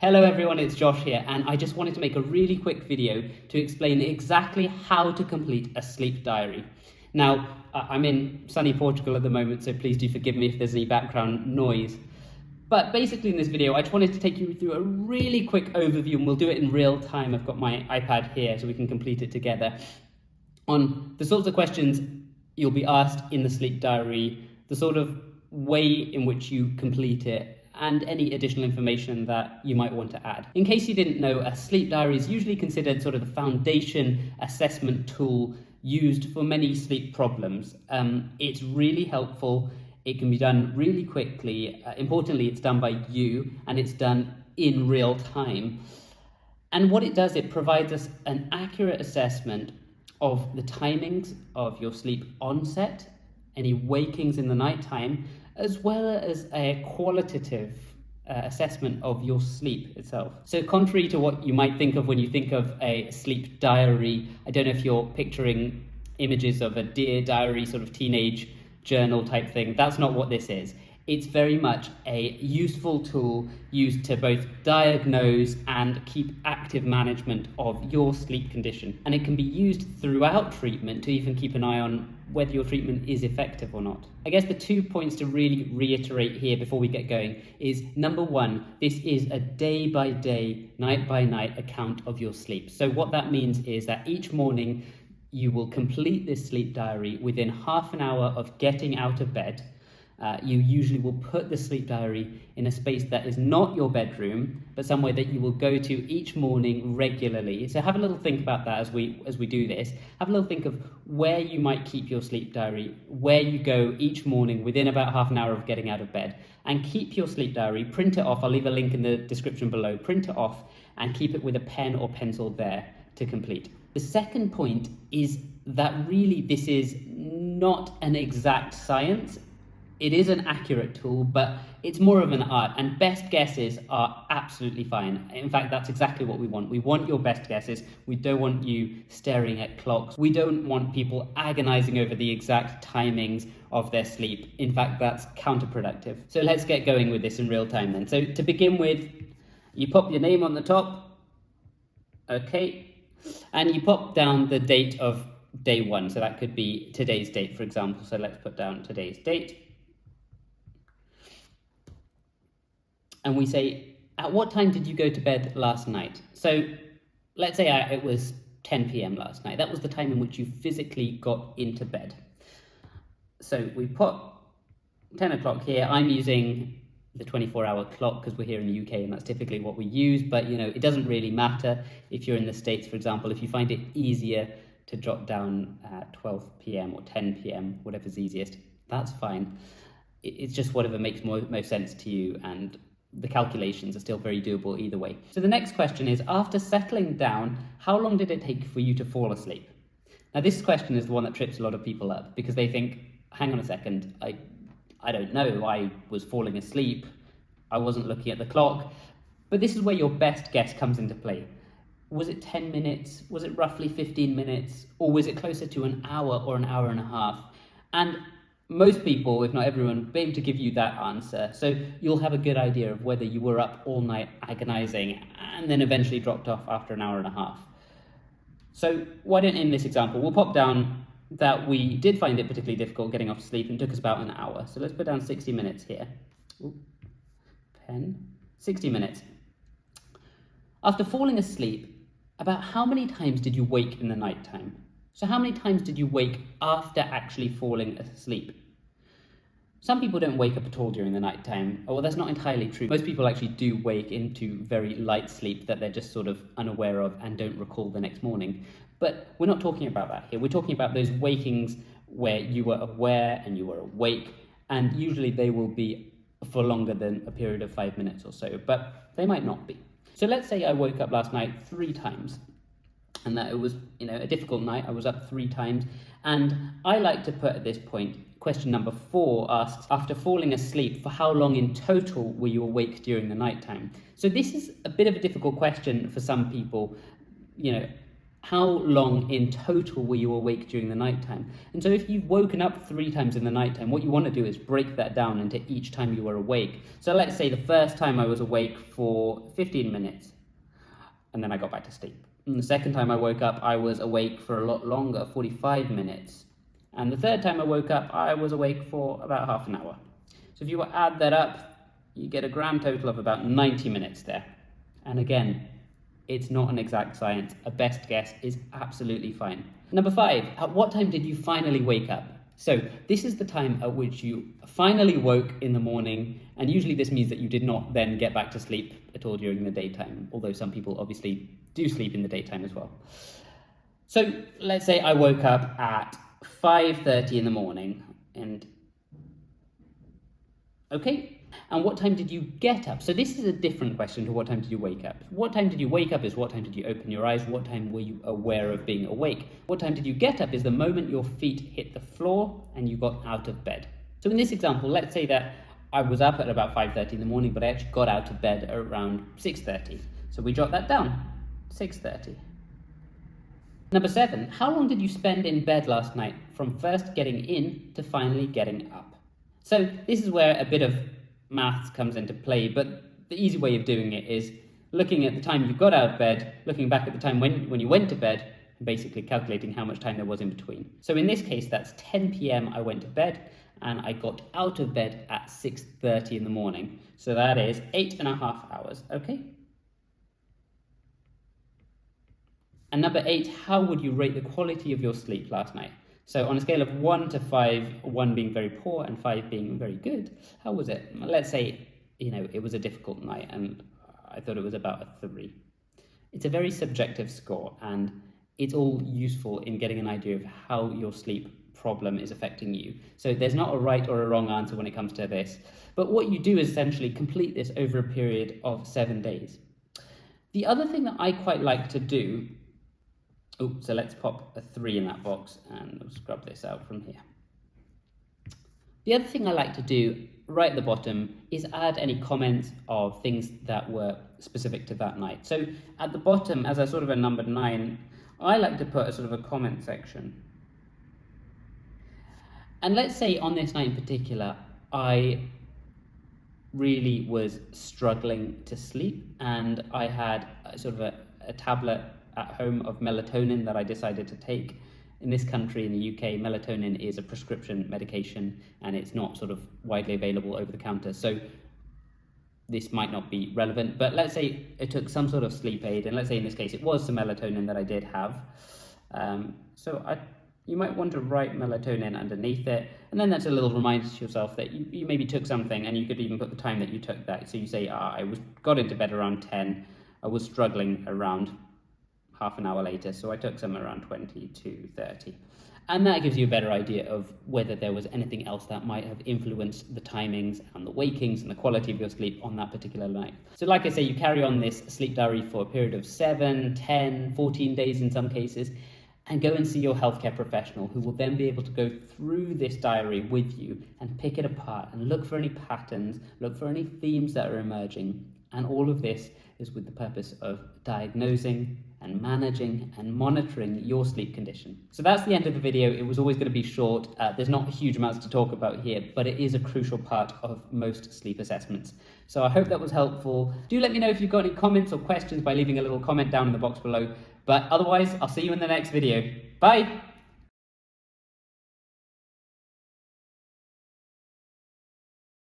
Hello everyone, it's Josh here, and I just wanted to make a really quick video to explain exactly how to complete a sleep diary. Now, I'm in sunny Portugal at the moment, so please do forgive me if there's any background noise. But basically in this video, I just wanted to take you through a really quick overview, and we'll do it in real time. I've got my iPad here so we can complete it together, on the sorts of questions you'll be asked in the sleep diary, the sort of way in which you complete it, and any additional information that you might want to add. In case you didn't know, a sleep diary is usually considered sort of the foundation assessment tool used for many sleep problems. It's really helpful. It can be done really quickly. Importantly, it's done by you and it's done in real time. And what it does, it provides us an accurate assessment of the timings of your sleep onset, any wakings in the nighttime, as well as a qualitative assessment of your sleep itself. So contrary to what you might think of when you think of a sleep diary, I don't know if you're picturing images of a Dear Diary sort of teenage journal type thing. That's not what this is. It's very much a useful tool used to both diagnose and keep active management of your sleep condition. And it can be used throughout treatment to even keep an eye on whether your treatment is effective or not. I guess the 2 points to really reiterate here before we get going is, number one, this is a day-by-day, night-by-night account of your sleep. So what that means is that each morning you will complete this sleep diary within half an hour of getting out of bed. You usually will put the sleep diary in a space that is not your bedroom, but somewhere that you will go to each morning regularly. So have a little think about that as we do this. Have a little think of where you might keep your sleep diary, where you go each morning within about half an hour of getting out of bed, and keep your sleep diary, print it off. I'll leave a link in the description below. Print it off and keep it with a pen or pencil there to complete. The second point is that really this is not an exact science. It is an accurate tool, but it's more of an art, and best guesses are absolutely fine. In fact, that's exactly what we want. We want your best guesses. We don't want you staring at clocks. We don't want people agonizing over the exact timings of their sleep. In fact, that's counterproductive. So let's get going with this in real time then. So to begin with, you pop your name on the top. Okay. And you pop down the date of day one. So that could be today's date, for example. So let's put down today's date. And we say, at what time did you go to bed last night? So let's say it was 10 p.m. last night. That was the time in which you physically got into bed. So we put 10 o'clock here. I'm using the 24-hour clock because we're here in the UK and that's typically what we use. But, you know, it doesn't really matter if you're in the States, for example. If you find it easier to jot down 12 p.m. or 10 p.m., whatever's easiest, that's fine. It's just whatever makes most sense to you, and the calculations are still very doable either way. So the next question is, after settling down, how long did it take for you to fall asleep? Now this question is the one that trips a lot of people up because they think, hang on a second, I don't know, I was falling asleep, I wasn't looking at the clock. But this is where your best guess comes into play. Was it 10 minutes? Was it roughly 15 minutes? Or was it closer to an hour or an hour and a half? And most people, if not everyone, will be able to give you that answer. So you'll have a good idea of whether you were up all night agonizing and then eventually dropped off after an hour and a half. So why don't, in this example, we'll pop down that we did find it particularly difficult getting off to sleep and it took us about an hour. So let's put down 60 minutes here. Ooh, pen. 60 minutes. After falling asleep, about how many times did you wake in the nighttime? So how many times did you wake after actually falling asleep? Some people don't wake up at all during the nighttime. Oh, well, that's not entirely true. Most people actually do wake into very light sleep that they're just sort of unaware of and don't recall the next morning. But we're not talking about that here. We're talking about those wakings where you were aware and you were awake, and usually they will be for longer than a period of 5 minutes or so, but they might not be. So let's say I woke up last night 3 times. And that it was, a difficult night. I was up 3 times. And I like to put at this point, question number 4 asks, after falling asleep, for how long in total were you awake during the nighttime? So this is a bit of a difficult question for some people. how long in total were you awake during the nighttime? And so if you've woken up 3 times in the nighttime, what you want to do is break that down into each time you were awake. So let's say the first time I was awake for 15 minutes, and then I got back to sleep. And the second time I woke up, I was awake for a lot longer, 45 minutes. And the third time I woke up, I was awake for about half an hour. So if you add that up, you get a grand total of about 90 minutes there. And again, it's not an exact science. A best guess is absolutely fine. Number 5, at what time did you finally wake up? So this is the time at which you finally woke in the morning, and usually this means that you did not then get back to sleep at all during the daytime, although some people obviously do sleep in the daytime as well. So let's say I woke up at 5:30 in the morning, and okay, and what time did you get up? So this is a different question to what time did you wake up. What time did you wake up is what time did you open your eyes, what time were you aware of being awake. What time did you get up is the moment your feet hit the floor and you got out of bed. So in this example, let's say that I was up at about 5:30 in the morning, but I actually got out of bed around 6:30. So we jot that down, 6:30. Number 7, how long did you spend in bed last night from first getting in to finally getting up? So this is where a bit of maths comes into play, but the easy way of doing it is looking at the time you got out of bed, looking back at the time when you went to bed, and basically calculating how much time there was in between. So in this case, that's 10 p.m. I went to bed, and I got out of bed at 6:30 in the morning. So that is 8.5 hours, okay? And number 8, how would you rate the quality of your sleep last night? So on a scale of 1 to 5, 1 being very poor and 5 being very good, how was it? Let's say, it was a difficult night and I thought it was about a 3. It's a very subjective score, and it's all useful in getting an idea of how your sleep problem is affecting you. So there's not a right or a wrong answer when it comes to this. But what you do is essentially complete this over a period of 7 days. The other thing that I quite like to do, so let's pop a 3 in that box and we'll scrub this out from here. The other thing I like to do right at the bottom is add any comments of things that were specific to that night. So at the bottom, as a sort of a number 9, I like to put a sort of a comment section. And let's say on this night in particular, I really was struggling to sleep, and I had sort of a tablet at home of melatonin that I decided to take. In this country, in the UK, melatonin is a prescription medication and it's not sort of widely available over the counter. So this might not be relevant, but let's say I took some sort of sleep aid, and let's say in this case it was some melatonin that I did have. You might want to write melatonin underneath it, and then that's a little reminder to yourself that you maybe took something, and you could even put the time that you took that. So you say, got into bed around 10, I was struggling around half an hour later, so I took some around 20 to 30. And that gives you a better idea of whether there was anything else that might have influenced the timings and the wakings and the quality of your sleep on that particular night. So like I say, you carry on this sleep diary for a period of 7, 10, 14 days in some cases, and go and see your healthcare professional, who will then be able to go through this diary with you and pick it apart and look for any patterns, look for any themes that are emerging. And all of this is with the purpose of diagnosing and managing and monitoring your sleep condition. So that's the end of the video. It was always going to be short. There's not huge amounts to talk about here, but it is a crucial part of most sleep assessments. So I hope that was helpful. Do let me know if you've got any comments or questions by leaving a little comment down in the box below. But otherwise, I'll see you in the next video. Bye!